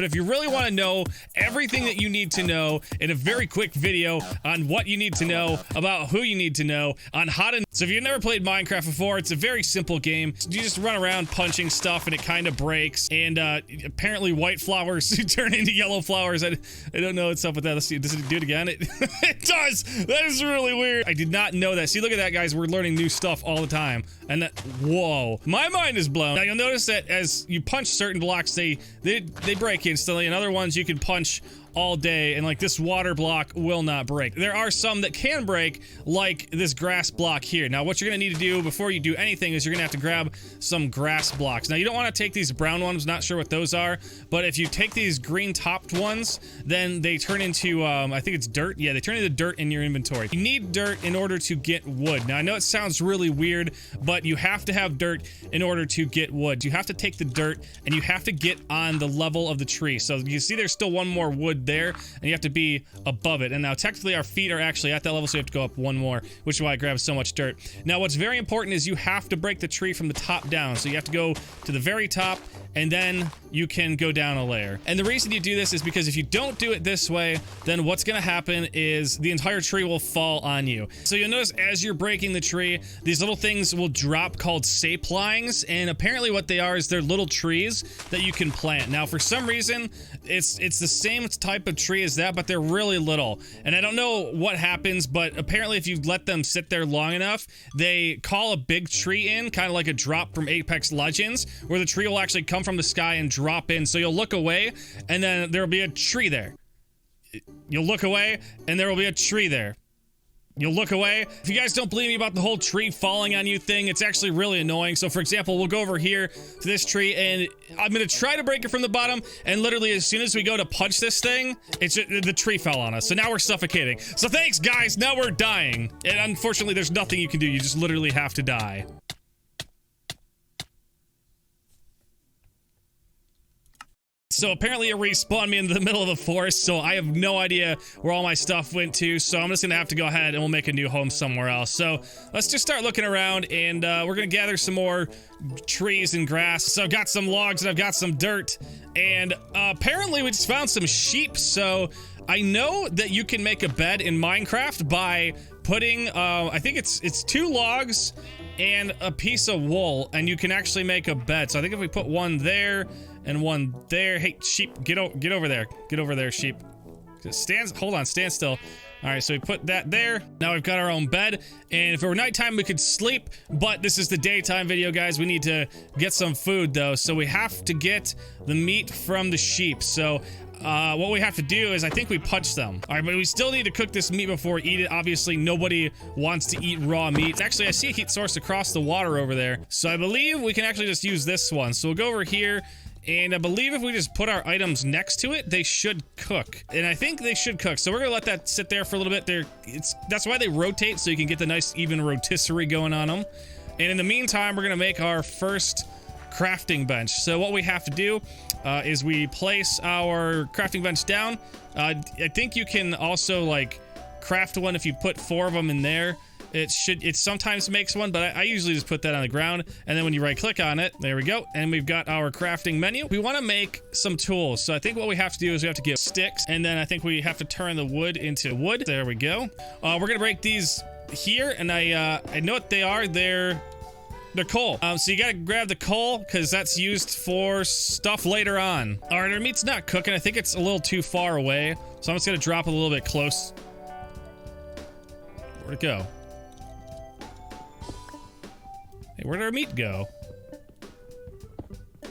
But if you really want to know everything that you need to know in a very quick video on what you need to know about who you need to know on how to... So if you've never played Minecraft before, it's a very simple game. You just run around punching stuff and it kind of breaks. And apparently white flowers turn into yellow flowers. I don't know what's up with that. Let's see. Does it do it again? It does. That is really weird. I did not know that. See, look at that, guys. We're learning new stuff all the time. And that... Whoa. My mind is blown. Now, you'll notice that as you punch certain blocks, they break instantly, and other ones you can punch all day, and like this water block will not break. There are some that can break, like this grass block here. Now what you're gonna need to do before you do anything is you're gonna have to grab some grass blocks. Now you don't want to take these brown ones, not sure what those are, but if you take these green topped ones, then they turn into I think it's dirt. Yeah, they turn into dirt in your inventory. You need dirt in order to get wood. Now I know it sounds really weird, but you have to have dirt in order to get wood. You have to take the dirt and you have to get on the level of the tree. So you see there's still one more wood there, and you have to be above it. And now technically our feet are actually at that level, so you have to go up one more, which is why I grabbed so much dirt. Now what's very important is you have to break the tree from the top down. So you have to go to the very top, and then you can go down a layer. And the reason you do this is because if you don't do it this way, then what's gonna happen is the entire tree will fall on you. So you'll notice as you're breaking the tree, these little things will drop called saplings, and apparently what they are is they're little trees that you can plant. Now for some reason, it's the same type of tree as that, but they're really little. And I don't know what happens, but apparently if you let them sit there long enough, they call a big tree in, kind of like a drop from Apex Legends, where the tree will actually come from the sky and drop in. So you'll look away, and then there'll be a tree there. You'll look away, and there will be a tree there. You'll look away. If you guys don't believe me about the whole tree falling on you thing, it's actually really annoying. So for example, we'll go over here to this tree, and I'm gonna try to break it from the bottom, and literally as soon as we go to punch this thing, the tree fell on us. So now we're suffocating. So thanks, guys. Now we're dying. And unfortunately, there's nothing you can do. You just literally have to die. So apparently it respawned me in the middle of the forest, so I have no idea where all my stuff went to, so I'm just gonna have to go ahead and we'll make a new home somewhere else. So let's just start looking around, and we're gonna gather some more trees and grass. So I've got some logs and I've got some dirt, and apparently we just found some sheep. So I know that you can make a bed in Minecraft by putting, I think it's 2 logs and a piece of wool, and you can actually make a bed. So I think if we put one there and one there. Hey, sheep, get over there. Get over there, sheep. Hold on, stand still. All right, so we put that there. Now we've got our own bed, and if it were nighttime, we could sleep, but this is the daytime video, guys. We need to get some food, though, so we have to get the meat from the sheep. So what we have to do is I think we punch them. All right, but we still need to cook this meat before we eat it. Obviously, nobody wants to eat raw meat. Actually, I see a heat source across the water over there, so I believe we can actually just use this one. So we'll go over here, and I believe if we just put our items next to it, they should cook. And I think they should cook. So we're gonna let that sit there for a little bit. That's why they rotate, so you can get the nice even rotisserie going on them. And in the meantime, we're gonna make our first crafting bench. So what we have to do is we place our crafting bench down. I think you can also like craft one if you put 4 of them in there. It sometimes makes one, but I usually just put that on the ground, and then when you right click on it, there we go, and we've got our crafting menu. We want to make some tools, so I think what we have to do is we have to get sticks, and then I think we have to turn the wood into wood. There we go. We're gonna break these here, and I know what they are. They're coal. So you gotta grab the coal, because that's used for stuff later on. All right, our meat's not cooking. I think it's a little too far away, so I'm just gonna drop it a little bit close. Where'd it go? Hey, where'd our meat go?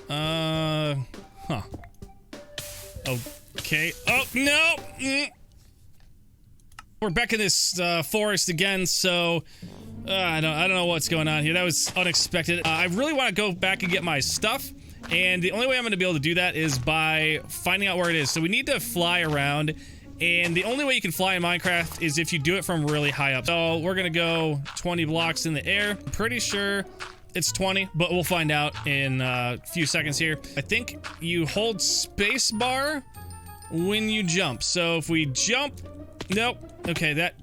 Huh. Okay. Oh, no! We're back in this forest again, so I don't know what's going on here. That was unexpected. I really want to go back and get my stuff, and the only way I'm going to be able to do that is by finding out where it is. So we need to fly around, and the only way you can fly in Minecraft is if you do it from really high up. So we're gonna go 20 blocks in the air. I'm pretty sure it's 20, but we'll find out in a few seconds here. I think you hold spacebar when you jump. So if we jump, nope. Okay, that,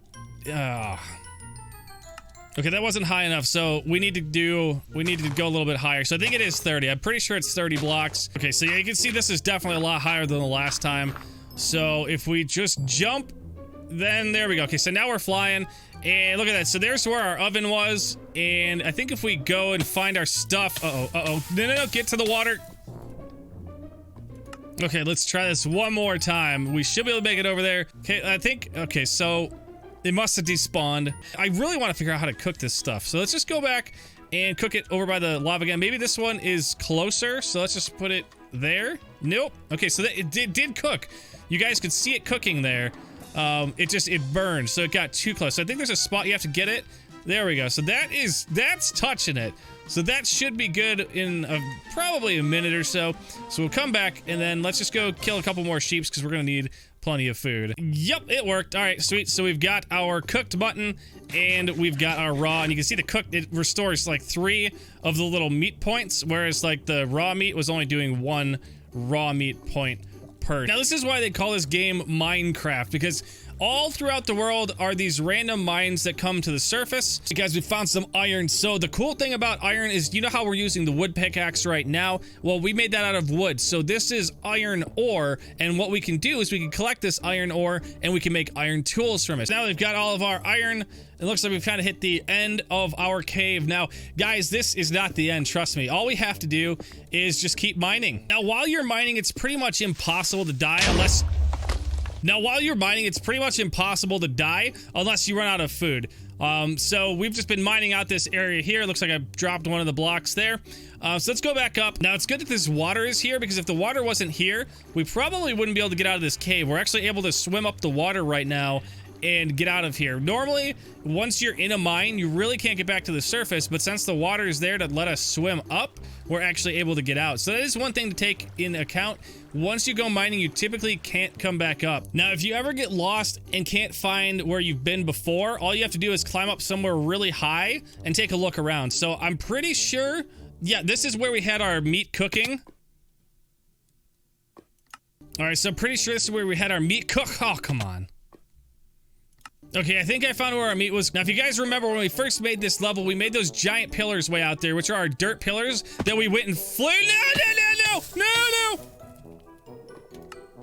Okay, that wasn't high enough, so we need to go a little bit higher. So I think it is 30. I'm pretty sure it's 30 blocks. Okay, so yeah, you can see this is definitely a lot higher than the last time. So if we just jump, then there we go. Okay, so now we're flying, and look at that. So there's where our oven was, and I think if we go and find our stuff, no, get to the water. Okay, let's try this one more time. We should be able to make it over there. Okay, I think, okay, so it must have despawned. I really want to figure out how to cook this stuff. So let's just go back and cook it over by the lava again. Maybe this one is closer, so let's just put it there. Nope. Okay, so it did cook. You guys could see it cooking there. It burned, so it got too close. So I think there's a spot you have to get it. There we go. So that's touching it. So that should be good in probably a minute or so. So we'll come back, and then let's just go kill a couple more sheeps because we're gonna need plenty of food. Yep, it worked. All right, sweet. So we've got our cooked mutton, and we've got our raw, and you can see the cooked, it restores like 3 of the little meat points, whereas like the raw meat was only doing 1 raw meat point per. Now this is why they call this game Minecraft, because all throughout the world are these random mines that come to the surface. So guys, we found some iron. So the cool thing about iron is, you know how we're using the wood pickaxe right now? Well, we made that out of wood. So this is iron ore, and what we can do is we can collect this iron ore and we can make iron tools from it. So now we've got all of our iron. It looks like we've kind of hit the end of our cave. Now, guys, this is not the end, trust me. All we have to do is just keep mining. Now, while you're mining, it's pretty much impossible to die unless... Now, while you're mining, it's pretty much impossible to die unless you run out of food. So we've just been mining out this area here. It looks like I dropped one of the blocks there. So let's go back up. Now, it's good that this water is here, because if the water wasn't here, we probably wouldn't be able to get out of this cave. We're actually able to swim up the water right now and get out of here. Normally, once you're in a mine, you really can't get back to the surface, but since the water is there to let us swim up, we're actually able to get out. So that is one thing to take in account. Once you go mining, you typically can't come back up. Now, if you ever get lost and can't find where you've been before, all you have to do is climb up somewhere really high and take a look around. So I'm pretty sure, yeah, this is where we had our meat cooking. All right, so I'm pretty sure this is where we had our meat cook. Oh, come on. Okay, I think I found where our meat was. Now, if you guys remember when we first made this level, we made those giant pillars way out there, which are our dirt pillars that we went and flew. No.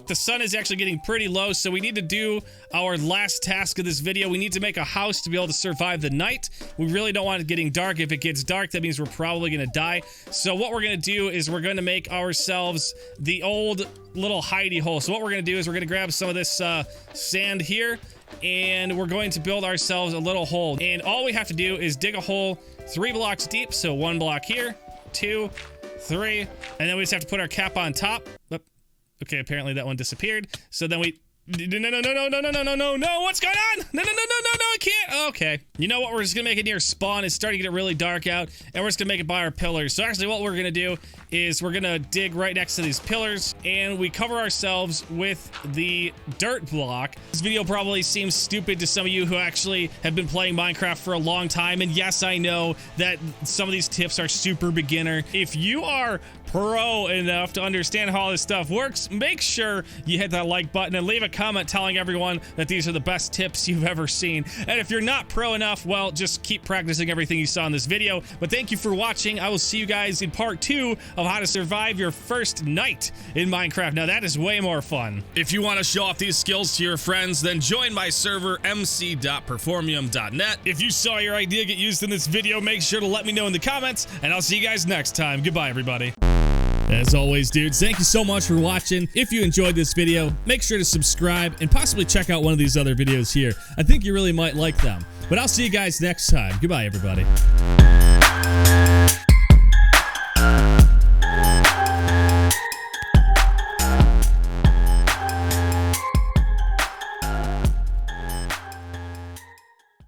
The sun is actually getting pretty low, so we need to do our last task of this video. We need to make a house to be able to survive the night. We really don't want it getting dark. If it gets dark, that means we're probably going to die. So what we're going to do is we're going to make ourselves the old little hidey hole. So what we're going to do is we're going to grab some of this sand here, and we're going to build ourselves a little hole. And all we have to do is dig a hole 3 blocks deep. So 1 block here, 2, 3, and then we just have to put our cap on top. Okay, apparently that one disappeared. So then we... No, what's going on? No, I can't. Okay. You know what? We're just gonna make it near spawn. It's starting to get really dark out, and we're just gonna make it by our pillars. So actually what we're gonna do is we're gonna dig right next to these pillars, and we cover ourselves with the dirt block. This video probably seems stupid to some of you who actually have been playing Minecraft for a long time, and yes, I know that some of these tips are super beginner. If you are pro enough to understand how all this stuff works, make sure you hit that like button and leave a comment telling everyone that these are the best tips you've ever seen. And if you're not pro enough, well, just keep practicing everything you saw in this video. But thank you for watching. I will see you guys in part 2 of how to survive your first night in Minecraft. Now that is way more fun. If you want to show off these skills to your friends, then join my server mc.performium.net. If you saw your idea get used in this video, make sure to let me know in the comments, and I'll see you guys next time. Goodbye, everybody. As always, dudes, thank you so much for watching. If you enjoyed this video, make sure to subscribe and possibly check out one of these other videos here. I think you really might like them. But I'll see you guys next time. Goodbye, everybody.